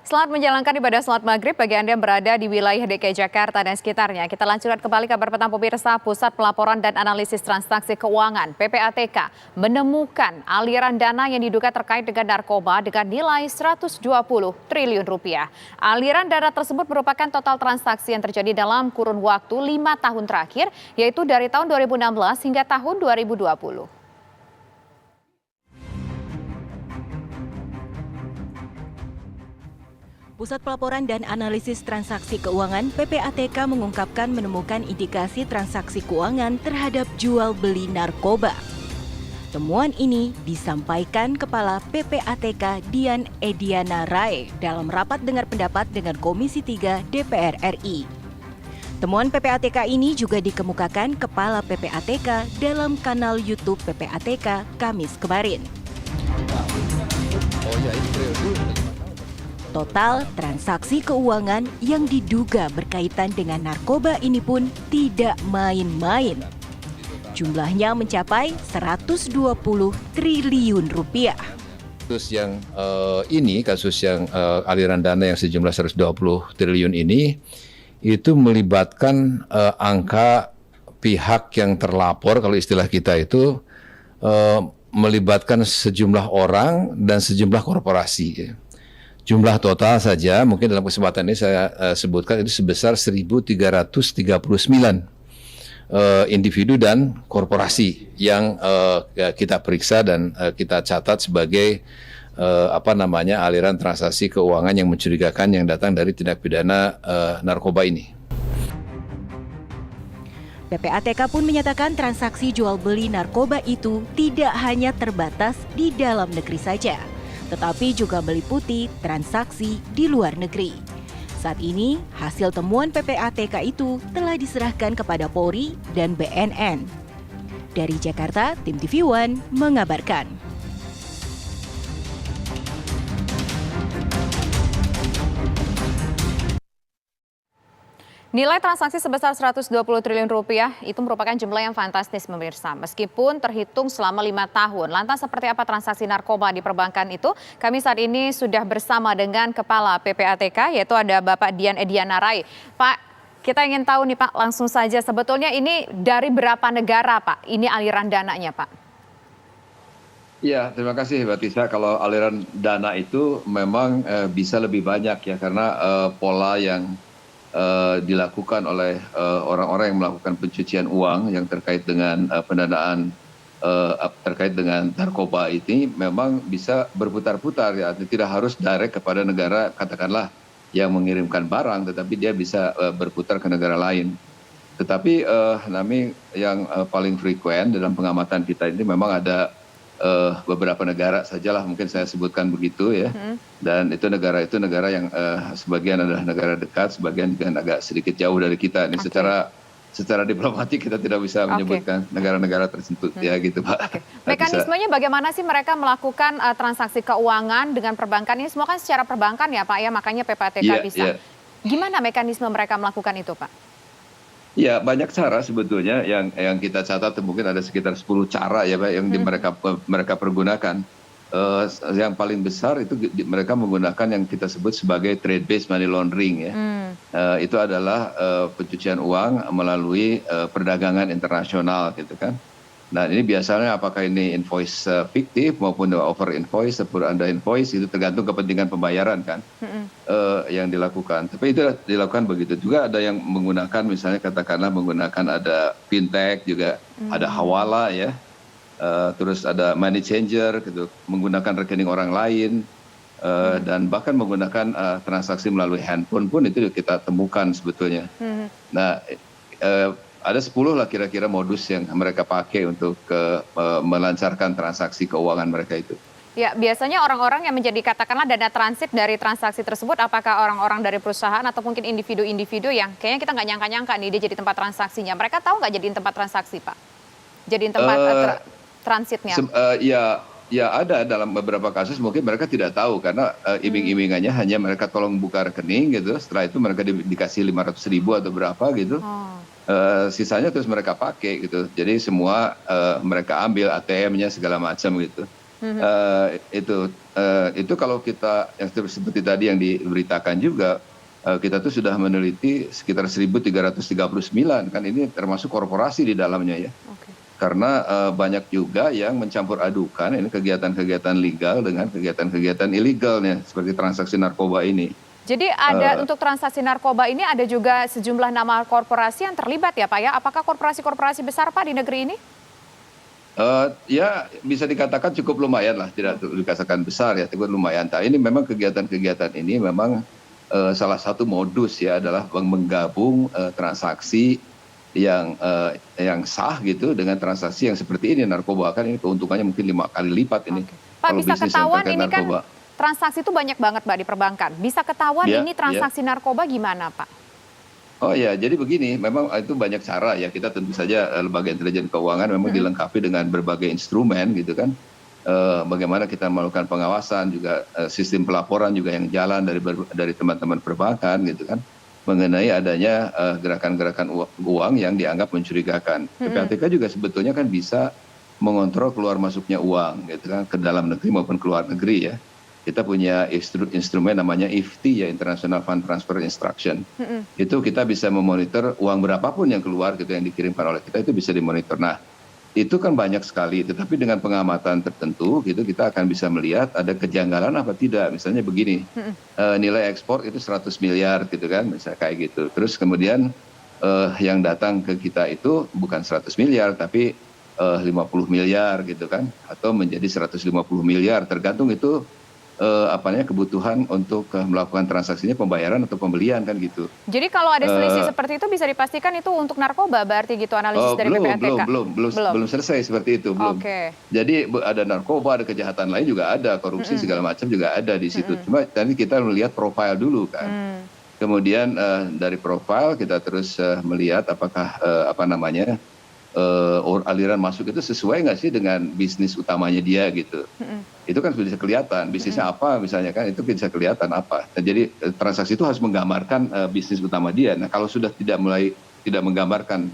Selamat menjalankan ibadah sholat maghrib bagi Anda yang berada di wilayah DKI Jakarta dan sekitarnya. Kita lanjutkan kembali kabar petang pemirsa. Pusat Pelaporan dan Analisis Transaksi Keuangan (PPATK) menemukan aliran dana yang diduga terkait dengan narkoba dengan nilai 120 triliun rupiah. Aliran dana tersebut merupakan total transaksi yang terjadi dalam kurun waktu 5 tahun terakhir, yaitu dari tahun 2016 hingga tahun 2020. Pusat Pelaporan dan Analisis Transaksi Keuangan (PPATK) mengungkapkan menemukan indikasi transaksi keuangan terhadap jual beli narkoba. Temuan ini disampaikan Kepala PPATK Dian Ediana Rai dalam rapat dengar pendapat dengan Komisi 3 DPR RI. Temuan PPATK ini juga dikemukakan Kepala PPATK dalam kanal YouTube PPATK Kamis kemarin. Total transaksi keuangan yang diduga berkaitan dengan narkoba ini pun tidak main-main. Jumlahnya mencapai 120 triliun rupiah. Kasus yang kasus yang aliran dana yang sejumlah 120 triliun ini, itu melibatkan angka pihak yang terlapor, kalau istilah kita itu melibatkan sejumlah orang dan sejumlah korporasi. Jumlah total saja mungkin dalam kesempatan ini saya sebutkan itu sebesar 1.339 individu dan korporasi yang kita periksa dan kita catat sebagai aliran transaksi keuangan yang mencurigakan yang datang dari tindak pidana narkoba ini. PPATK pun menyatakan transaksi jual beli narkoba itu tidak hanya terbatas di dalam negeri saja, tetapi juga meliputi transaksi di luar negeri. Saat ini, hasil temuan PPATK itu telah diserahkan kepada Polri dan BNN. Dari Jakarta, Tim TV One mengabarkan. Nilai transaksi sebesar 120 triliun rupiah itu merupakan jumlah yang fantastis pemirsa. Meskipun terhitung selama 5 tahun. Lantas seperti apa transaksi narkoba di perbankan itu? Kami saat ini sudah bersama dengan Kepala PPATK, yaitu ada Bapak Dian Ediana Rai. Pak, kita ingin tahu nih Pak, langsung saja sebetulnya ini dari berapa negara Pak? Ini aliran dananya Pak. Ya, terima kasih Mbak Tisa. Kalau aliran dana itu memang bisa lebih banyak ya, karena pola yang dilakukan oleh orang-orang yang melakukan pencucian uang yang terkait dengan pendanaan terkait dengan narkoba ini memang bisa berputar-putar ya, tidak harus direct kepada negara katakanlah yang mengirimkan barang, tetapi dia bisa berputar ke negara lain. Tetapi yang paling frekuen dalam pengamatan kita ini memang ada beberapa negara sajalah, mungkin saya sebutkan begitu ya. Dan itu negara yang sebagian adalah negara dekat, sebagian juga agak sedikit jauh dari kita. Ini secara diplomatik kita tidak bisa menyebutkan negara-negara tertentu ya gitu Pak. Mekanismenya bagaimana sih mereka melakukan transaksi keuangan dengan perbankan? Ini semua kan secara perbankan ya Pak ya, makanya PPATK bisa. Gimana mekanisme mereka melakukan itu Pak? Ya, banyak cara sebetulnya yang kita catat, mungkin ada sekitar 10 cara ya Pak yang mereka pergunakan. Yang paling besar itu mereka menggunakan yang kita sebut sebagai trade based money laundering ya. Itu adalah pencucian uang melalui perdagangan internasional gitu kan. Nah, ini biasanya apakah ini invoice fiktif maupun over invoice ataupun under invoice, itu tergantung kepentingan pembayaran kan yang dilakukan. Tapi itu dilakukan begitu. Juga ada yang menggunakan misalnya katakanlah menggunakan ada fintech juga, ada hawala ya, terus ada money changer gitu, menggunakan rekening orang lain, dan bahkan menggunakan transaksi melalui handphone pun itu kita temukan sebetulnya. Nah, ada 10 lah kira-kira modus yang mereka pakai untuk melancarkan transaksi keuangan mereka itu. Ya, biasanya orang-orang yang menjadi katakanlah dana transit dari transaksi tersebut, apakah orang-orang dari perusahaan atau mungkin individu-individu yang kayaknya kita nggak nyangka-nyangka nih dia jadi tempat transaksinya. Mereka tahu nggak jadiin tempat transaksi Pak? Jadiin tempat transitnya? Ya ada dalam beberapa kasus mungkin mereka tidak tahu karena iming-imingannya hanya mereka tolong buka rekening gitu. Setelah itu mereka dikasih 500.000 atau berapa gitu. Sisanya terus mereka pakai gitu. Jadi semua mereka ambil ATM-nya segala macam gitu. Itu kalau kita yang seperti tadi yang diberitakan juga, kita tuh sudah meneliti sekitar 1.339 kan, ini termasuk korporasi di dalamnya ya. Oke. Karena banyak juga yang mencampur adukan ini kegiatan-kegiatan legal dengan kegiatan-kegiatan ilegalnya seperti transaksi narkoba ini. Jadi ada untuk transaksi narkoba ini ada juga sejumlah nama korporasi yang terlibat ya Pak ya? Apakah korporasi-korporasi besar Pak di negeri ini? Ya bisa dikatakan cukup lumayan lah, tidak dikatakan besar ya, tapi lumayan. Nah, ini memang kegiatan-kegiatan ini memang salah satu modus ya adalah menggabung transaksi yang sah gitu dengan transaksi yang seperti ini, narkoba kan ini keuntungannya mungkin 5 kali lipat ini. Pak, Kalau bisa bisnis yang ketahuan terkait ini kan narkoba. transaksi itu banyak banget Pak di perbankan. Bisa ketahuan ini transaksi narkoba gimana Pak? Oh ya, jadi begini, memang itu banyak cara ya. Kita tentu saja lembaga intelijen keuangan memang dilengkapi dengan berbagai instrumen gitu kan. Bagaimana kita melakukan pengawasan juga, sistem pelaporan juga yang jalan dari teman-teman perbankan gitu kan, mengenai adanya gerakan-gerakan uang yang dianggap mencurigakan. PPATK juga sebetulnya kan bisa mengontrol keluar masuknya uang gitu kan, ke dalam negeri maupun ke luar negeri ya. Kita punya instrumen namanya IFT ya, International Fund Transfer Instruction. Itu kita bisa memonitor uang berapapun yang keluar gitu, yang dikirimkan oleh kita itu bisa dimonitor. Nah, itu kan banyak sekali, tetapi dengan pengamatan tertentu gitu kita akan bisa melihat ada kejanggalan apa tidak. Misalnya begini, nilai ekspor itu 100 miliar gitu kan, misalnya kayak gitu. Terus kemudian yang datang ke kita itu bukan 100 miliar tapi 50 miliar gitu kan, atau menjadi 150 miliar, tergantung itu kebutuhan untuk melakukan transaksinya, pembayaran atau pembelian kan gitu. Jadi kalau ada selisih seperti itu bisa dipastikan itu untuk narkoba berarti gitu analisis dari PPATK? Belum selesai seperti itu, belum. Jadi ada narkoba, ada kejahatan lain juga ada, korupsi segala macam juga ada di situ. Cuma tadi kita melihat profil dulu kan. Kemudian dari profil kita terus melihat apakah aliran masuk itu sesuai nggak sih dengan bisnis utamanya dia gitu. Itu kan bisa kelihatan bisnisnya apa misalnya kan, itu bisa kelihatan apa. Nah, jadi transaksi itu harus menggambarkan bisnis utama dia. Nah, kalau sudah tidak menggambarkan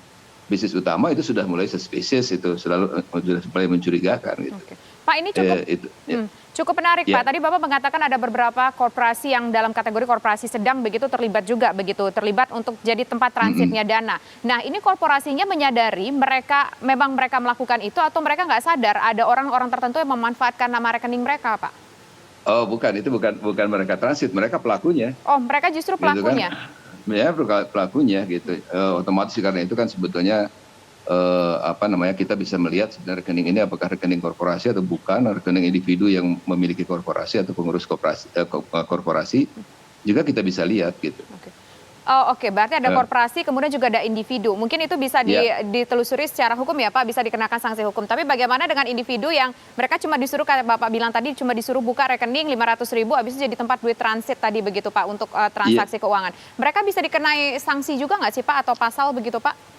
bisnis utama, itu sudah mulai suspicious, itu sudah mulai mencurigakan gitu. Pak, ini cukup menarik Pak. Tadi Bapak mengatakan ada beberapa korporasi yang dalam kategori korporasi sedang begitu terlibat juga begitu, terlibat untuk jadi tempat transitnya dana. Nah, ini korporasinya menyadari mereka melakukan itu atau mereka nggak sadar ada orang-orang tertentu yang memanfaatkan nama rekening mereka, Pak? Oh, bukan, itu bukan mereka transit, mereka pelakunya. Oh, mereka justru pelakunya. Gitu kan? Ya, pelakunya gitu. Otomatis karena itu kan sebetulnya kita bisa melihat sebenarnya rekening ini apakah rekening korporasi atau bukan, rekening individu yang memiliki korporasi atau pengurus korporasi juga kita bisa lihat gitu. Oke, berarti ada korporasi kemudian juga ada individu. Mungkin itu bisa ditelusuri secara hukum ya Pak, bisa dikenakan sanksi hukum. Tapi bagaimana dengan individu yang mereka cuma disuruh, kayak Bapak bilang tadi, cuma disuruh buka rekening 500.000 habis itu jadi tempat duit transit tadi begitu Pak untuk transaksi keuangan. Mereka bisa dikenai sanksi juga nggak sih Pak atau pasal begitu Pak?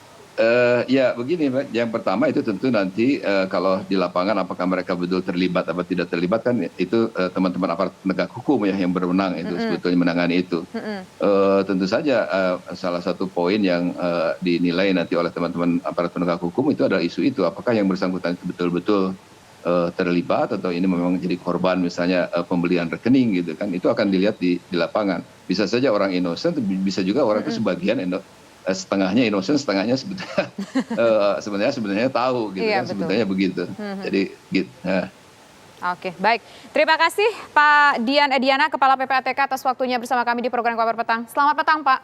Ya begini Pak, yang pertama itu tentu nanti kalau di lapangan apakah mereka betul terlibat atau tidak terlibat kan itu teman-teman aparat penegak hukum ya yang berwenang itu sebetulnya menangani itu. Tentu saja salah satu poin yang dinilai nanti oleh teman-teman aparat penegak hukum itu adalah isu itu, apakah yang bersangkutan itu betul-betul terlibat atau ini memang jadi korban misalnya pembelian rekening gitu kan, itu akan dilihat di lapangan. Bisa saja orang innocent, bisa juga orang itu sebagian setengahnya innocent, setengahnya sebenarnya tahu gitu kan, sebetulnya begitu. Jadi gitu. Oke, baik. Terima kasih Pak Dian Ediana, Kepala PPATK atas waktunya bersama kami di program Kabar Petang. Selamat petang Pak.